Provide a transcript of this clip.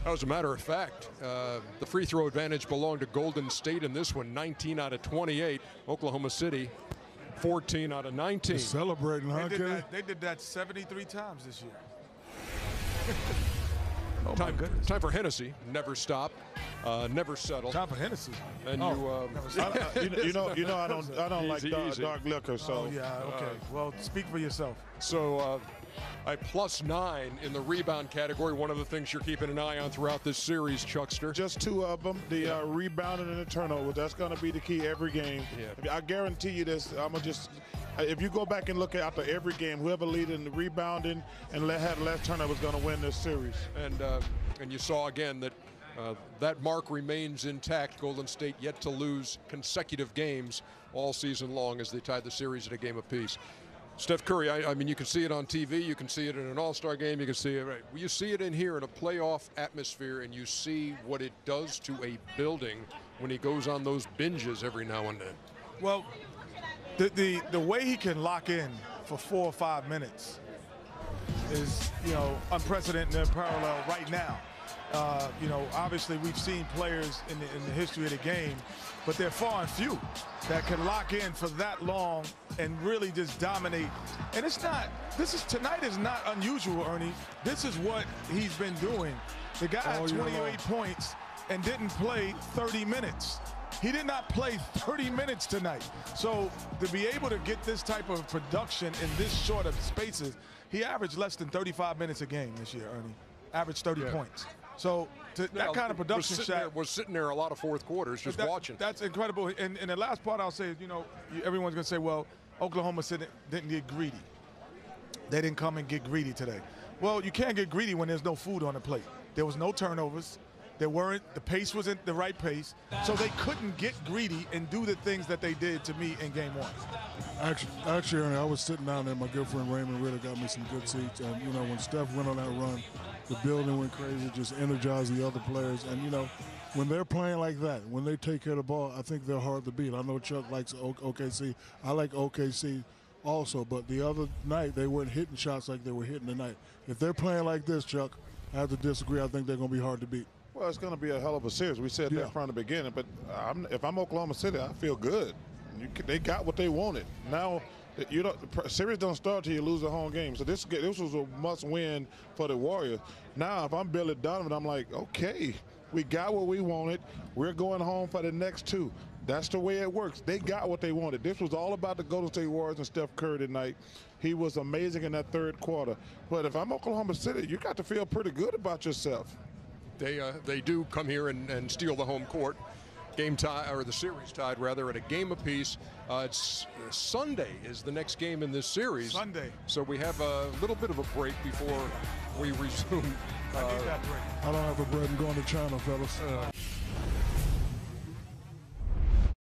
As a matter of fact, the free throw advantage belonged to Golden State in this one, 19 out of 28. Oklahoma City, 14 out of 19. They're celebrating, huh, Kerry? They did that 73 times this year. Oh, time for Hennessy. Never stop, never settle. Time for Hennessy. And you know, I don't like dark liquor. So okay. Well, speak for yourself. So a +9 in the rebound category. One of the things you're keeping an eye on throughout this series, Chuckster. Just two of them, the rebounding and the turnover. That's going to be the key every game. Yeah. I guarantee you this. If you go back and look after every game, whoever lead in the rebounding and had less turnover is going to win this series. And you saw again that that mark remains intact. Golden State yet to lose consecutive games all season long as they tied the series at a game apiece. Steph Curry, I mean, you can see it on TV, you can see it in an all-star game, you can see it, right? You see it in here in a playoff atmosphere, and you see what it does to a building when he goes on those binges every now and then. Well, the way he can lock in for 4 or 5 minutes is, unprecedented and unparalleled right now. Obviously we've seen players in the history of the game, but they're far and few that can lock in for that long and really just dominate. And tonight is not unusual, Ernie. This is what he's been doing. The guy had 28 points and didn't play 30 minutes. He did not play 30 minutes tonight. So to be able to get this type of production in this short of spaces, he averaged less than 35 minutes a game this year, Ernie. Averaged 30 points. So that kind of production shot was sitting there a lot of fourth quarters just watching. That's incredible. And the last part I'll say is, everyone's going to say, well, Oklahoma City didn't get greedy. They didn't come and get greedy today. Well, you can't get greedy when there's no food on the plate. There was no turnovers. The pace wasn't the right pace. So they couldn't get greedy and do the things that they did to me in game one. Actually, Ernie, I was sitting down there. My good friend Raymond Ritter got me some good seats. And, when Steph went on that run, the building went crazy, just energized the other players. And, when they're playing like that, when they take care of the ball, I think they're hard to beat. I know Chuck likes OKC. I like OKC also. But the other night, they weren't hitting shots like they were hitting tonight. If they're playing like this, Chuck, I have to disagree. I think they're going to be hard to beat. Well, it's going to be a hell of a series. We said that from the beginning. But if I'm Oklahoma City, I feel good. They got what they wanted. Now, the series don't start till you lose a home game. So this was a must-win for the Warriors. Now, if I'm Billy Donovan, I'm like, okay, we got what we wanted. We're going home for the next two. That's the way it works. They got what they wanted. This was all about the Golden State Warriors and Steph Curry tonight. He was amazing in that third quarter. But if I'm Oklahoma City, you got to feel pretty good about yourself. They do come here and steal the home court. Game tie, or the series tied rather, at a game apiece. It's Sunday is the next game in this series. Sunday. So we have a little bit of a break before we resume. I need that break. I don't have a break. I'm going to China, fellas.